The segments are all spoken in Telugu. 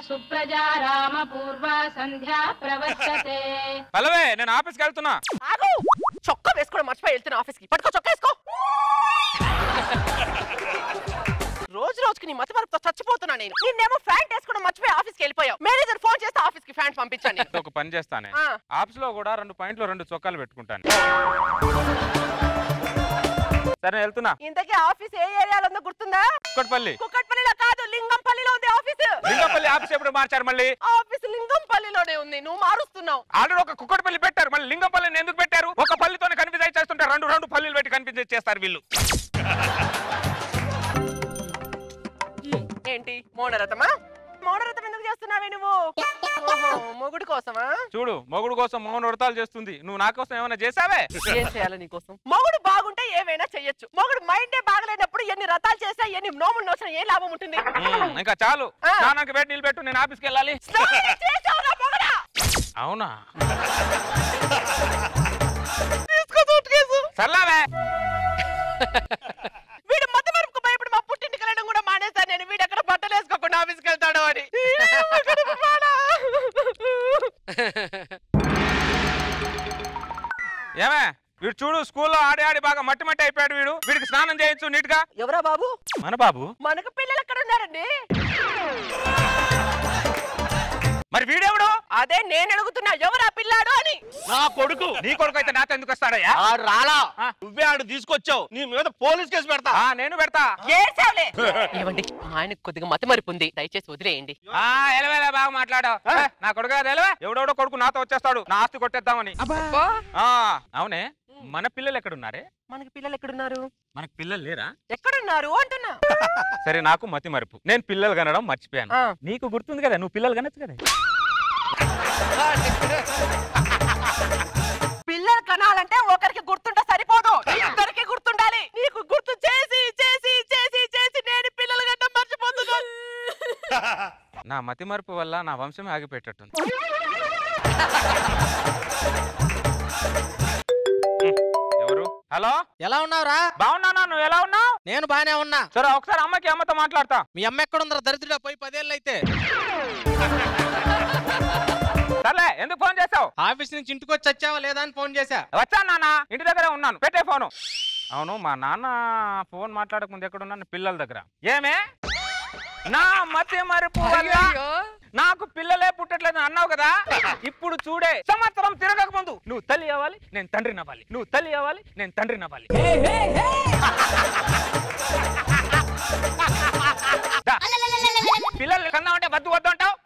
సుప్రజా రామ పూర్వ సంధ్యా ప్రవర్తతే. పల్లవి నేను ఆఫీస్కి వెళ్తున్నా. ఆగు, చొక్కా వేసుకోవడం మర్చిపోయి వెళ్తున్నా ఆఫీస్కి. పట్టుకో చొక్కా వేసుకో. రోజు రోజుకి నీ మత మరపుతో చచ్చిపోతున్నా నేను. నిన్నేమో ఫ్యాంట్ వేసుకోవడం మర్చిపోయి ఆఫీస్కి వెళ్ళిపోయావు. మేనేజర్ ఫోన్ చేస్తే ఆఫీస్కి ఫ్యాంట్ పంపించండి. ఒక పని చేస్తానే, ఆఫీస్ లో కూడా 2 పాయింట్లు 2 చొక్కాలు పెట్టుకుంటాను. సరే వెళ్తున్నా. ఇంతకీ ఆఫీస్ ఏ ఏరియాలో ఉందో గుర్తుందా? కుక్కట్పల్లి. కుక్కట్పల్లిలో కాదు, లింగంపల్లిలో ఉంది ఆఫీస్. లింగంపల్లి ఆఫీస్ ఎప్పుడు మార్చారు మళ్ళీ? ఆఫీస్ లింగంపల్లిలోనే ఉంది, నువ్వు మారుస్తున్నావు. ఆల్రెడీ ఒక కుక్కట్పల్లి పెట్టారు, మళ్ళీ లింగంపల్లిని ఎందుకు పెట్టారు? ఒక పల్లితోనే కన్ఫ్యూజ్ అయి చేస్తుంటారు, 2 పల్లీలు పెట్టి కన్ఫ్యూజ్ చేస్తారు వీళ్ళు. ఏంటి మౌనరథమా? మౌనరథం ఎందుకు చేస్తున్నావే నువ్వు? మొగుడు కోసమా? చూడు, మొగుడు కోసం మౌన వ్రతాలు చేస్తుంది. నువ్వు నా కోసం ఏమైనా చేసావే? ఏం చేయాలి నీ కోసం? మొగుడు బాగుంటే ఏమైనా చెయ్యొచ్చు. మొగుడు మైండే బాగలేనప్పుడు ఎన్ని వ్రతాలు చేసినా ఎన్ని నోములు నోసినా ఏ లాభం ఉంటుంది? ఇంకా చాలు, స్నానానికి వేడి నీళ్ళు పెట్టు, నేను ఆఫీస్కి వెళ్ళాలి. అవునా? సర్లావే. వీడు మధ్య మరపుకు భయపడి మా పుట్టింటికి వెళ్ళడం కూడా మానేశాను నేను. వీడు ఎక్కడ బట్టలు వేసుకోకుండా ఆఫీస్కి వెళ్తాడు అని. ఏమే వీడు చూడు, స్కూల్లో ఆడి ఆడి బాగా మట్టి మట్టి అయిపోయాడు. వీడికి స్నానం చేయొచ్చు నీట్ గా. ఎవరా బాబు? మన బాబు. మనకు పిల్లలు ఎక్కడ ఉన్నారండి? మరి వీడెవడు? అదే నేను అడుగుతున్నా, ఎవరా పిల్లాడు అని. నా కొడుకు. నీ కొడుకు అయితే నాతో ఎందుకు వస్తాడయ్యా? రాలా, నువ్వే ఆడు తీసుకొచ్చావు. నీ మీద పోలీస్ కేసు పెడతా. నేను పెడతా. ఏమండి, ఆయనకు కొద్దిగా మతి మరిపు ఉంది, దయచేసి వదిలేయండి. ఎలవేలా బాగా మాట్లాడావు. నా కొడుకు ఎలవే, ఎవడెవడో కొడుకు నాతో వచ్చేస్తాడు నా ఆస్తి కొట్టేద్దామని. అవునే, మన పిల్లలు ఎక్కడున్నారే? మనకి పిల్లలు ఎక్కడున్నారు? మనకి పిల్లలు లేరా? ఎక్కడున్నారు అంటున్నా. సరే, నాకు మతి మరుపు, నేను పిల్లలు కనడం మర్చిపోయాను. నీకు గుర్తుంది కదా, నువ్వు పిల్లలు కనొచ్చు కదా. పిల్లలు కనాలంటే ఒకరికి గుర్తుంటే సరిపోదు, ఇద్దరికి గుర్తుండాలి. నీకు గుర్తు చేసి చేసి చేసి చేసి నేను పిల్లలు కట్టడం మర్చిపోతున్నాను. నా మతి మరుపు వల్ల నా వంశమే ఆగిపెట్టేట్టుంది. ఎవరు? హలో, ఎలా ఉన్నావురా? బాగున్నానా, నువ్వు ఎలా ఉన్నావు? నేను బానే ఉన్నా. సరే, ఒకసారి అమ్మతో మాట్లాడతా. మీ అమ్మ ఎక్కడుందరా దరిద్రుడా? పోయి 10 ఏళ్ళు అయితే. సర్లే, ఎందుకు ఫోన్ చేసావు? ఆఫీస్ నుంచి ఇంటికి వచ్చి వచ్చావా లేదా అని ఫోన్ చేశా. వచ్చాను నాన్న, ఇంటి దగ్గరే ఉన్నాను, పెట్టే ఫోను. అవును, మా నాన్న ఫోన్ మాట్లాడక ముందు ఎక్కడున్నాను? పిల్లల దగ్గర. ఏమే, నా మతి మరుపు వల్ల నాకు పిల్లలే పుట్టట్లేదు అన్నావు కదా. ఇప్పుడు చూడే, సంవత్సరం తిరగక ముందు నువ్వు తల్లి అవ్వాలి, నేను తండ్రిని అవ్వాలి. నువ్వు తల్లి అవ్వాలి, నేను తండ్రిని అవ్వాలి. పిల్లల్ని కన్నావంటే వద్దు వద్దు అంటావు.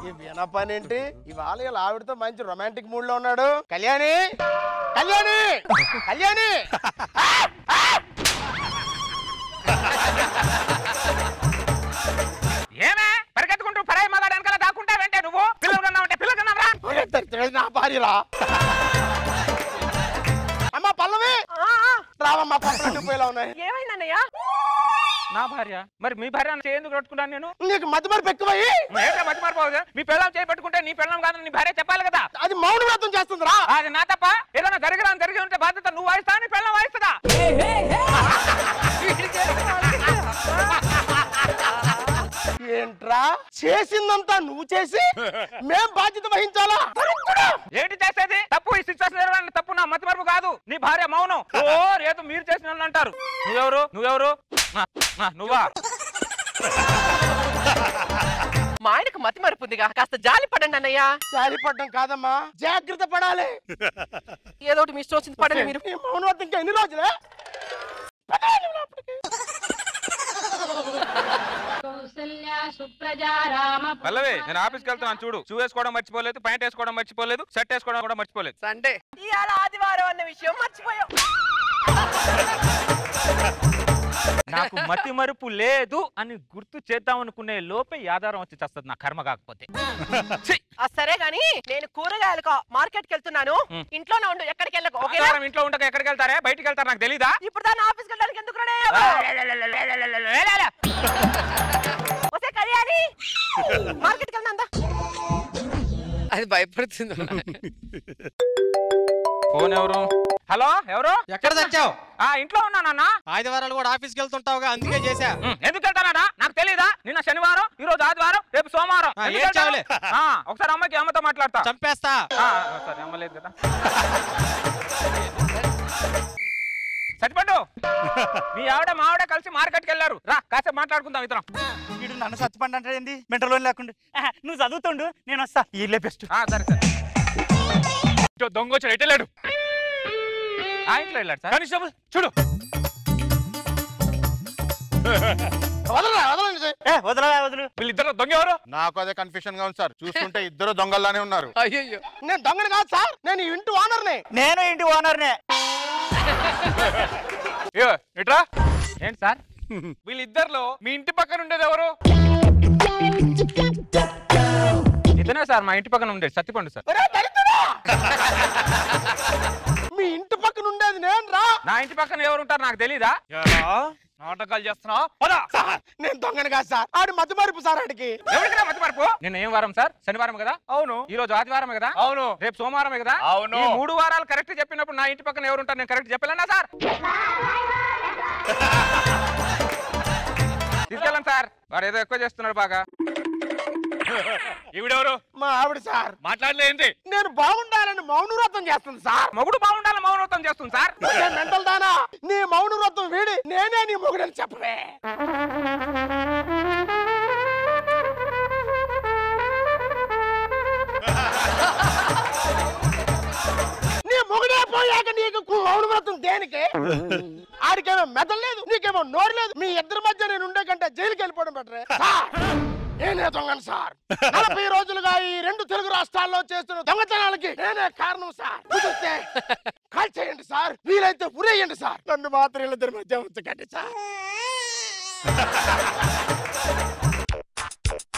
ఈ వినపని ఏంటి? ఇవాళ ఇలా ఆవిడతో మంచి రొమాంటిక్ మూడ్ లో ఉన్నాడు. కళ్యాణి, కళ్యాణి, కళ్యాణి. ఏమే పరిగెత్తుకుంటూ పరాయి మగాడు వెనకాల దాక్కుంటావంటే నువ్వు? పిల్లలు కన్నావంటే పిల్లలు కన్నావరా? నా భార్యరా. అమ్మా పల్లవి, రావమ్మా, పక్కన పోయేలా ఉన్నాయి. ఏమైందన్నయ్యా? నా భార్య? మరి మీ భార్య ఎందుకు కట్టుకున్నాను నేను? నీకు మతి మరపు ఎక్కువయ్యి. మతి మరపు. మీ పిల్లలు చేపెట్టుకుంటే నీ పిల్లలు కాదని నీ భార్య చెప్పాలి కదా. అది మౌన వ్రతం చేస్తుందిరా. అది నా తప్ప. ఏదైనా జరిగి ఉంటే బాధ్యత నువ్వు వాయిస్తా, నీ పిల్లలు వాయిస్తుందా? ఏంట్రా చేసిందంతా నువ్వు చేసి మేం బాధ్యత వహించాలా? ఏంటి చేసేది? తప్పు ఈ సిచ్యువేషన్ తప్పు నా మతి మరపు కాదు, నీ భార్య మౌనం. ఓ రేపు మీరు చేసిన అంటారు. నువ్వెవరు? నువ్వా? మా ఆయనకు మతి మరుపుందిగా, కాస్త జాలి పడండి అన్నయ్య. జాలి పడడం కాదమ్మా, జాగ్రత్త పడాలి. ఏదో ఒకటి మీ ఇష్టం వచ్చింది పడండి మీరు. మౌనవ్రతం ఇంకా ఎన్ని రోజులే? పల్లవి, నేను ఆఫీస్కి వెళ్తున్నాను చూడు. షూ వేసుకోవడం మర్చిపోలేదు, ప్యాంట్ వేసుకోవడం మర్చిపోలేదు, షర్ట్ వేసుకోవడం కూడా మర్చిపోలేదు. సండే ఇవాళ ఆదివారం అన్న విషయం మర్చిపోయాం. నాకు మతి మరుపు లేదు అని గుర్తు చేద్దాం అనుకునే లోపే ఆధారం వచ్చి చేస్తుంది నా కర్మ. కాకపోతే సరే గాని, నేను కూరగాయలకు మార్కెట్ కి వెళ్తున్నాను, ఇంట్లోనే ఉండు, ఎక్కడికి వెళ్ళకు. ఇంట్లో ఉండక ఎక్కడికి వెళ్తారా? బయటికి వెళ్తారా? నాకు తెలీదా? ఇప్పుడు దాన్ని ఆఫీస్కి వెళ్ళడానికి ఎందుకు వస్తే కళ్యాణి మార్కెట్కి వెళ్దా? అది భయపడుతుంది. ఫోన్ ఎవరు? హలో, ఎవరు? ఎక్కడ తెచ్చావు? ఇంట్లో ఉన్నానన్నా. ఆదివారాలు కూడా ఆఫీస్కి వెళ్తుంటావుగా, అందుకే చేశా. ఎందుకు వెళ్తానన్నా? నాకు తెలీదా? నిన్న శనివారం, ఈ రోజు ఆదివారం, రేపు సోమవారం. ఒకసారి అమ్మకి అమ్మతో మాట్లాడతా. చంపేస్తా. సరే అమ్మలేదు కదా. సరిపడ్డు మీ ఆవిడ మా ఆవిడ కలిసి మార్కెట్కి వెళ్ళారు. రా కాసేపు మాట్లాడుకుందాం. ఇతరం వీడు నన్ను సత్తుపండి అంటే ఏంది? మెంటలోని లేకుండా నువ్వు చదువుతుండు, నేను వస్తా. ఈలే బెస్ట్. సరే సరే. దొంగ వచ్చాడు, ఎటు వెళ్ళాడు? ఇంట్లో వెళ్ళాడు సార్. కానిస్టేబుల్ చూడు. వదలు. వీళ్ళిద్దరు దొంగ ఎవరు? నాకు అదే కన్ఫ్యూషన్ గా ఉంది సార్. చూస్తుంటే ఇద్దరు దొంగల్లానే ఉన్నారు. అయ్యో, నేను దొంగని కాదు సార్, నేను ఇంటి ఓనర్ని. నేను ఇంటి ఓనర్నే. ఎట్రా ఏంటి సార్? వీళ్ళిద్దరిలో మీ ఇంటి పక్కన ఉండేది ఎవరు? ఇతనే సార్ మా ఇంటి పక్కన ఉండేది. సత్తిపండు సార్. మీ ఇంటి పక్కన ఉండేది నేను రా. నా ఇంటి పక్కన ఎవరు ఉంటారు నాకు తెలీదా? నాటకాలు చేస్తున్నావు? నేను దొంగని కాదు సార్, ఆడు మతి మరుపు సార్. ఆడికి ఎవరికైనా మతి మరుపు? నిన్న ఏం వారం సార్? శనివారం కదా? అవును. ఈ రోజు ఆదివారమే కదా? అవును. రేపు సోమవారమే కదా? అవును. ఈ 3 వారాలు కరెక్ట్ చెప్పినప్పుడు నా ఇంటి పక్కన ఎవరు ఉంటారు నేను కరెక్ట్ చెప్పలేనా సార్? తీసుకెళ్ళండి సార్. వాడు ఏదో ఎక్కువ చేస్తున్నాడు బాగా. ఈవిడెవరు? మా ఆవిడ సార్. మాట్లాడలేంటి? నేను బాగుండాలని మౌనవ్రతం చేస్తుంది సార్. మొగుడు బాగుండాలని మౌనవ్రతం చేస్తుంది సార్. మెంటల్ దానా, నీ మౌనవ్రతం వీడి నేనే నీ మొగుడని చెప్పవే. నీ మొగుడే పోయాక నీకు మౌనవ్రతం దేనికి? ఆడికేమో మెదలు లేదు, నీకేమో నోరు లేదు. మీ ఇద్దరి మధ్య నేను ఉండే కంటే జైలుకి వెళ్ళిపోవడం బెటరే. నేనే దొంగను సార్. 40 రోజులుగా ఈ 2 తెలుగు రాష్ట్రాల్లో చేస్తున్న దొంగతనాలకి నేనే కారణం సార్. కుదిరితే కాల్ చేయండి సార్, వీలైతే ఉరేయండి సార్. నన్ను మాత్రం వీళ్ళిద్దరి మధ్య ఉంచకండి సార్.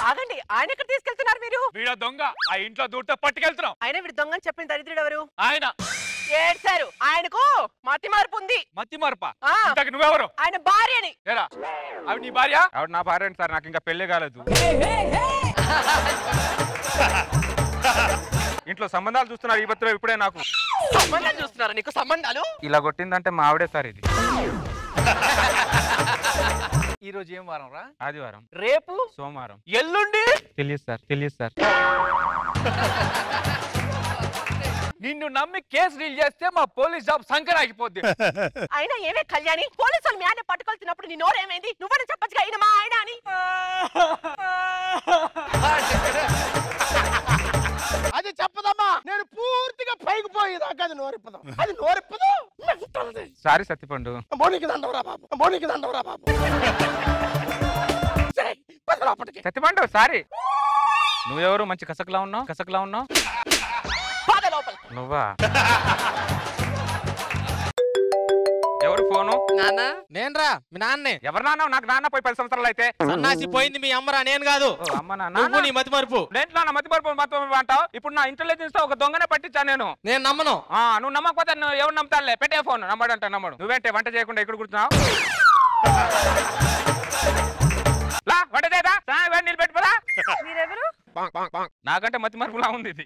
ఆగండి, ఆయన ఎక్కడ తీసుకెళ్తున్నారు మీరు? వీడ దొంగ, ఆ ఇంట్లో దూరితే పట్టుకెళ్తున్నాం. ఆయన వీడు దొంగని చెప్పిన దరిద్రుడు ఎవరు? ఆయన ఏడ్చారు. ఆయనకు మతి మార్పు ఉంది. మతి మరపా? ఆ. ఇంతకు నువ్వెవరు? ఆయన భార్యని. ఏరా, ఆవిడ నీ భార్య? ఆవిడ నా భార్య సార్. నాకు ఇంకా పెళ్లి కాలేదు. ఇంట్లో సంబంధాలు చూస్తున్నారు ఈ బతులో. ఇప్పుడే నాకు సంబంధాలు చూస్తున్నారు. నీకు సంబంధాలు ఇలా కొట్టిందంటే మా ఆవిడే సార్. ఇది ఈ రోజు ఏం వారం రా? ఆదివారం, రేపు సోమవారం, ఎల్లుండి తెలియదు సార్. తెలియదు సార్. నిన్ను నమ్మి కేసు డీల్ చేస్తే మా పోలీస్ జాబ్ సంకర ఆగిపోద్ది. అయినా ఏమే కళ్యాణి, పోలీసులు మీ ఆయన పట్టుకొచ్చినప్పుడు నీ నోరేమైంది? నువ్వని చెప్పచ్చుగా ఆయన మా ఆయన అని. అది చెప్పదమ్మా, నేను పూర్తిగా పైకి పోయేదాకా అది నోరిప్పదు. అది నోరిప్పదు. సారీ సత్తిపండు. బోనికి దండవరా బాబు, బోనికి దండవరా బాబు. సత్తిపండు సారీ. నువ్వెవరు? మంచి కసకలా ఉన్నావు. నువ్వా? ఎవరు ఫోను? నాన్న నేనరా, మీ నాన్నే. ఎవరు నాన్న? నాకు నాన్న పోయి 10 సంవత్సరాలు అయితే. సన్నాసి పోయింది మీ అమ్మరా, నేను కాదు. అమ్మ నువ్వు నీ మతి మరుపు. దేంట్లో నా మతి మరుపు అంటావు? ఇప్పుడు నా ఇంటెలిజెన్స్ తో ఒక దొంగనే పట్టించా నేను. నేను నమ్మను. నువ్వు నమ్మకపోతే ఎవరు నమ్ముతానులే. పెట్టే ఫోన్. నమ్మడు. నువ్వేంటే వంట చేయకుండా ఇక్కడ కూర్చున్నావు? లా వంట చేయదా? నీళ్ళు పెట్టుకోదా? మీరెవరు? నాకంటే మతి మరుపులా ఉంది ఇది.